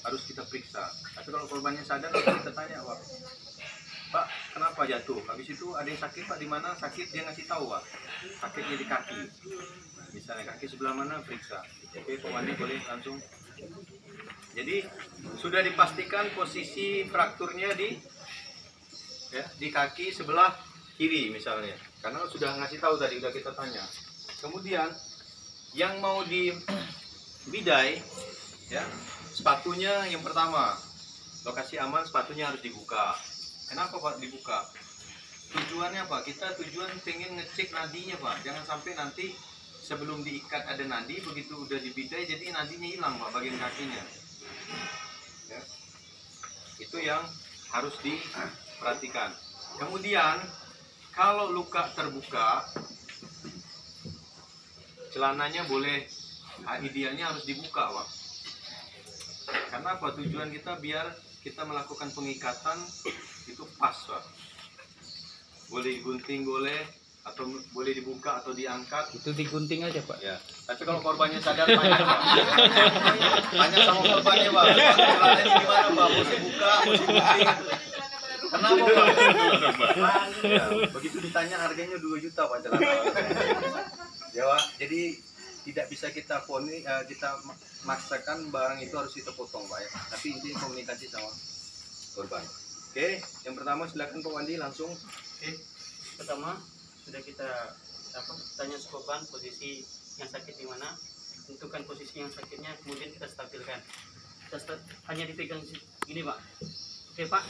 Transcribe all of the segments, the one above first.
harus kita periksa. Tapi kalau korbannya sadar, kita tanya, Pak, kenapa jatuh? Habis itu ada yang sakit, Pak, di mana sakit, dia ngasih tahu, Pak. Sakitnya di kaki. Misalnya kaki sebelah mana, periksa. Oke, Pak Wandi boleh langsung. Jadi sudah dipastikan posisi frakturnya di kaki sebelah kiri misalnya. Karena sudah ngasih tahu tadi, udah kita tanya. Kemudian yang mau di bidai, ya, sepatunya yang pertama, lokasi aman, sepatunya harus dibuka. Kenapa, Pak, dibuka? Tujuannya apa? Kita tujuan pengen ngecek nadinya, Pak. Jangan sampai nanti sebelum diikat ada nadi, begitu udah dibidai jadi nadinya hilang, Pak, bagian kakinya. Ya. Itu yang harus diperhatikan. Kemudian kalau luka terbuka, celananya boleh, idealnya harus dibuka, Pak. Karena apa? Tujuan kita biar kita melakukan pengikatan itu pas, Pak. Boleh digunting, boleh, atau boleh dibuka atau diangkat. Itu digunting aja, Pak. Ya. Tapi kalau korbannya sadar, tanya, Pak. Tanya sama korbannya, Pak. Celananya di mana, Pak? Mau dibuka, mau digunting. Kenapa, Pak? Ya, begitu ditanya harganya 2 juta, Pak, celana. Ya, Pak. Jadi tidak bisa kita maksakan barang itu harus kita potong, Pak, ya. Tapi intinya komunikasi sama korban. Oke, yang pertama silakan Pak Wandi langsung. Oke, pertama sudah kita tanya korban posisi yang sakit di mana, tentukan posisi yang sakitnya, kemudian kita stabilkan. Hanya dipegang gini, Pak. Oke, Pak.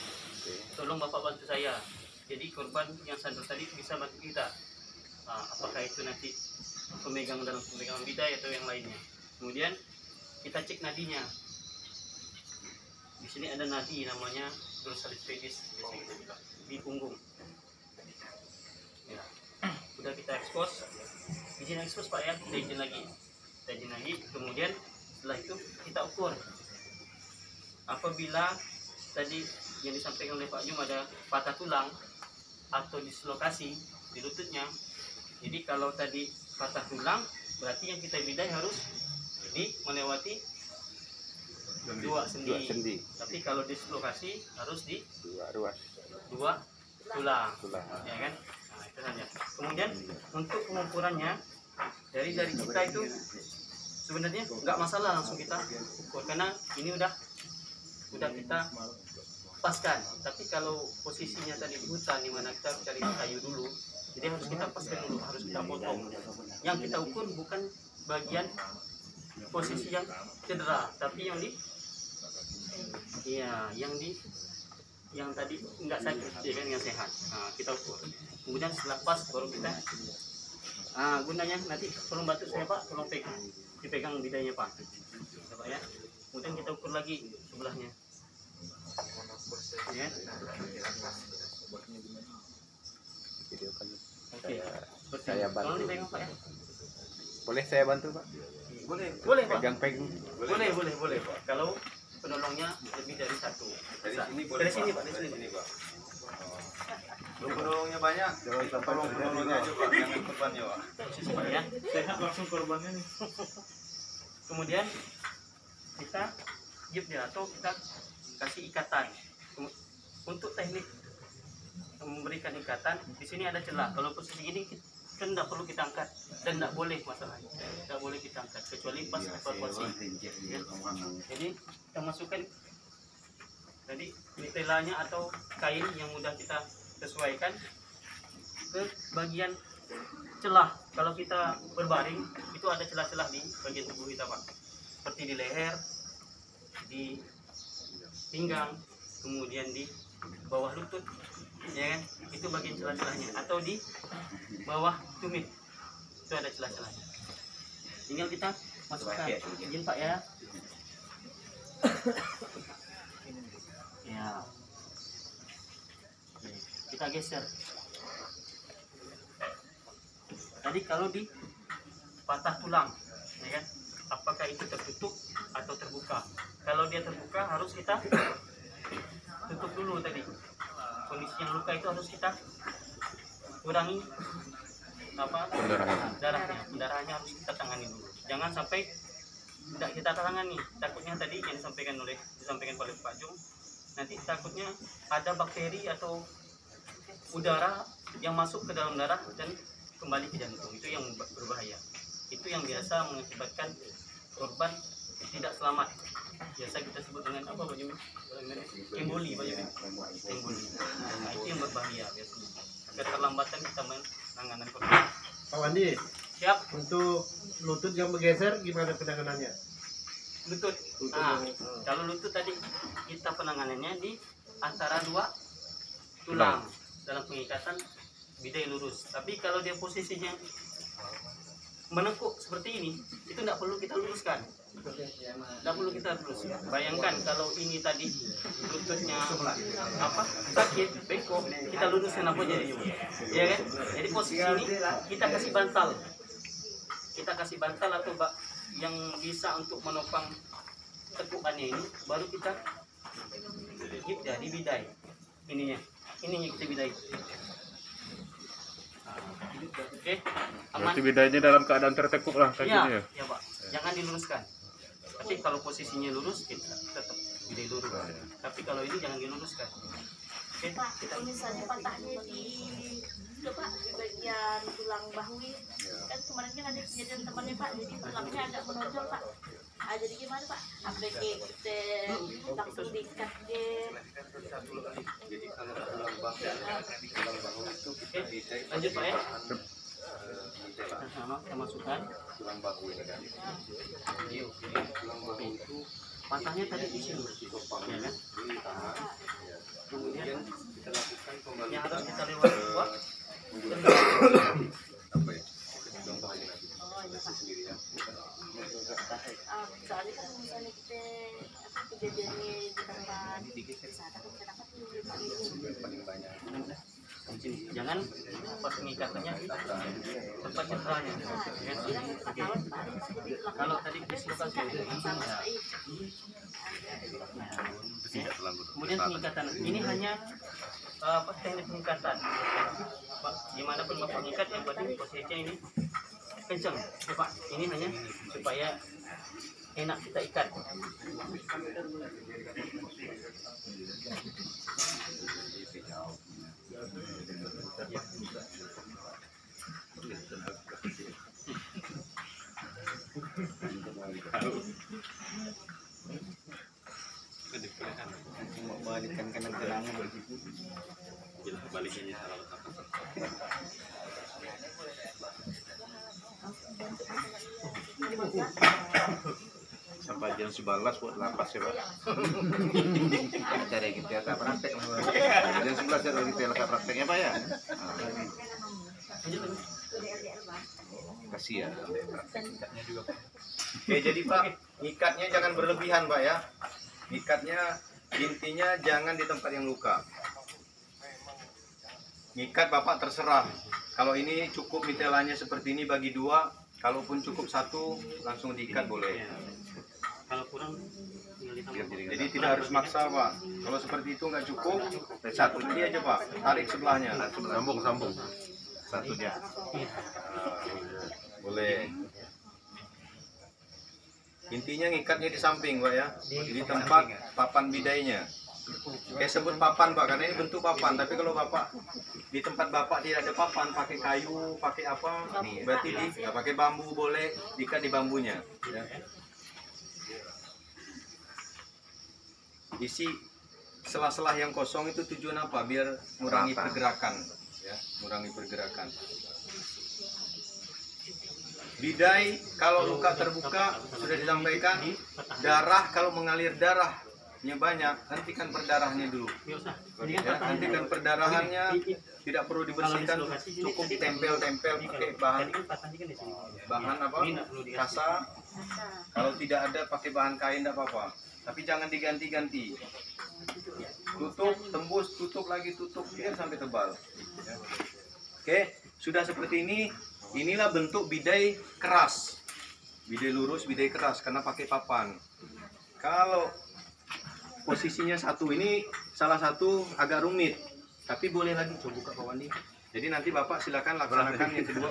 Tolong Bapak bantu saya. Jadi korban yang sadar tadi bisa bantu kita. Apakah itu nanti pemegang dalam pemegangan bidai atau yang lainnya. Kemudian kita cek nadinya. Di sini ada nadi namanya dorsalis pedis di punggung. Ya. Udah kita ekspos. Izin ekspos, Pak, ya. Kita izin lagi. Kemudian setelah itu kita ukur. Apabila tadi yang disampaikan oleh Pak Jum ada patah tulang atau dislokasi di lututnya. Jadi kalau tadi patah tulang, berarti yang kita bidai harus melewati 2 sendi. Tapi kalau dislokasi harus di 2 tulang. Ya kan? Nah, itu saja. Kemudian untuk pengukurannya dari kita itu sebenarnya nggak masalah, langsung kita ukur karena ini udah kita paskan. Tapi kalau posisinya tadi di hutan di mana kita cari kayu dulu, jadi harus kita paskan dulu, harus kita potong. Yang kita ukur bukan bagian posisi yang cedera, tapi yang yang tadi nggak sakit, ya kan, yang sehat. Nah, kita ukur. Kemudian setelah pas baru kita gunanya nanti tolong bantu saya, Pak, tolong dipegang bidainya, Pak. Coba ya. Kemudian kita ukur lagi sebelahnya. Ya. Oke. Saya bantu. Tolong dipegang, Pak, ya. Boleh saya bantu, Pak? Boleh, Pak. Pegang. Boleh, Pak. Kalau penolongnya lebih dari 1. Dari sini boleh, dari sini, Pak. Pak, dari sini, Pak. Belum penolongnya banyak. Tolong penolongnya aja, Pak. Jangan korbannya, Pak. Posisi, Pak, ya. Sehat langsung korbannya nih. Kemudian kita gip dia atau kita kasih ikatan. Untuk teknik memberikan ikatan, di sini ada celah. Kalau posisi gini kan tidak perlu kita angkat dan tidak boleh, masalahnya tidak boleh kita angkat kecuali pas evakuasi. Ya. Jadi kita masukkan tadi telanya atau kain yang mudah kita sesuaikan ke bagian celah. Kalau kita berbaring itu ada celah-celah di bagian tubuh kita, Pak, seperti di leher, di pinggang, kemudian di bawah lutut, ya kan, itu bagian celah-celahnya, atau di bawah tumit itu ada celah-celahnya. Tinggal kita masukkan. Izin, Pak, ya. Ya. Kita geser. Tadi kalau di patah tulang, ya kan, apakah itu tertutup atau terbuka? Kalau dia terbuka harus kita tutup dulu tadi. Kondisi yang luka itu harus kita kurangi darahnya harus kita tangani dulu. Jangan sampai tidak kita tangani. Takutnya tadi yang disampaikan oleh Pak Jung, nanti takutnya ada bakteri atau udara yang masuk ke dalam darah dan kembali ke jantung. Itu yang berbahaya. Itu yang biasa mengakibatkan korban tidak selamat. Biasa kita sebut dengan apa Pak Jung? Emboli Pak Jung. Emboli. Nah, itu yang berbahaya biasanya. Keterlambatan kita menangani korban. Pak Wandi, Siap. untuk lutut yang bergeser gimana penanganannya? Lutut. Nah, kalau lutut tadi kita penanganannya di antara dua tulang dalam pengikatan bidai lurus. Tapi kalau dia posisinya menekuk seperti ini, itu tidak perlu kita luruskan. Tidak perlu kita luruskan. Bayangkan kalau ini tadi lututnya apa sakit, bengkok, kita luruskan apa jadinya? Ya kan? Jadi posisi ini kita kasih bantal. Kita kasih bantal atau yang bisa untuk menopang tekukannya ini, baru kita gigit jadi bidai. Ininya kita bidai. Oke, aman. Berarti bidainya dalam keadaan tertekuk lah kakinya. Iya, ya Pak. Jangan diluruskan. Tapi kalau posisinya lurus, kita tetap bidai lurus. Tapi kalau ini jangan diluruskan. Oke, Pak, kita kalau misalnya patahnya di bagian tulang bahu ini, kan kemarin kan ada kejadian temannya Pak, jadi tulangnya agak menonjol Pak. Ah, jadi gimana Pak? Apakah kita langsung diikat deh? Jadi kalau tulang bahu itu kita bidai lanjut Pak ya. bidai lah. Sama kita masukkan. Tulang bahu ini kan. Tulang bahu itu Patahnya tadi di sini. Ya kan? di tangan. Ya. Kemudian kita lakukan pembalikan. Yang harus kita lewati kuat. Apa ya? Contohnya nanti. Oh iya Pak. Sendiri ya. Soalnya kan misalnya kita kejadiannya di tempat wisata kan kenapa tuh Pak ini? Paling banyak. Di sini. Jangan pas pengikatannya di tempat centralnya. Ya. Bilang ketahuan Pak, jadi Kalau tadi dislokasi itu sama ya. sekali. Tidak terlalu. Kemudian pengikatan ini hanya teknik pengikatan. Pak, gimana pun Bapak mengikat yang penting posisinya ini kencang. Ya, Pak, ini hanya supaya enak kita ikat. Balikan kanan kenangan begitu. Balikannya salah sampai jam 11 buat lapas ya Pak. Cari kita tak praktek. Jam 11 cari kita tak prakteknya Pak ya. Kasih ya. Oke, jadi Pak, ngikatnya jangan berlebihan Pak ya. Ngikatnya intinya jangan di tempat yang luka. Ngikat Bapak terserah. Kalau ini cukup mitelanya seperti ini bagi dua, kalaupun cukup satu langsung diikat boleh. Kalau kurang tinggal ditambah. Jadi tidak harus maksa Pak. Kalau seperti itu nggak cukup, satu ini aja Pak. Tarik sebelahnya. Sambung. Satunya. Boleh. Intinya ngikatnya di samping Pak ya. Di tempat papan bidainya. Kayak sebut papan Pak, karena ini bentuk papan. Tapi kalau Bapak di tempat Bapak tidak ada papan, pakai kayu, pakai apa? Berarti nggak pakai bambu boleh, diikat di bambunya. Ya. Isi sela-sela yang kosong itu tujuan apa? Biar mengurangi pergerakan, ya, mengurangi pergerakan. Bidai kalau luka terbuka sudah disampaikan, darah kalau mengalir darahnya banyak, hentikan perdarahannya dulu. Ya, hentikan perdarahannya, tidak perlu dibersihkan, cukup tempel-tempel pakai bahan apa? Kasa. Kalau tidak ada pakai bahan kain tidak apa-apa. Tapi jangan diganti-ganti. Tutup, tembus, tutup lagi, tutup, biar sampai tebal. Oke, sudah seperti ini. Inilah bentuk bidai keras. Bidai lurus, bidai keras karena pakai papan. Kalau posisinya satu ini salah satu agak rumit. Tapi boleh lagi coba buka Pak Wandi. Jadi nanti Bapak silakan laksanakan yang kedua.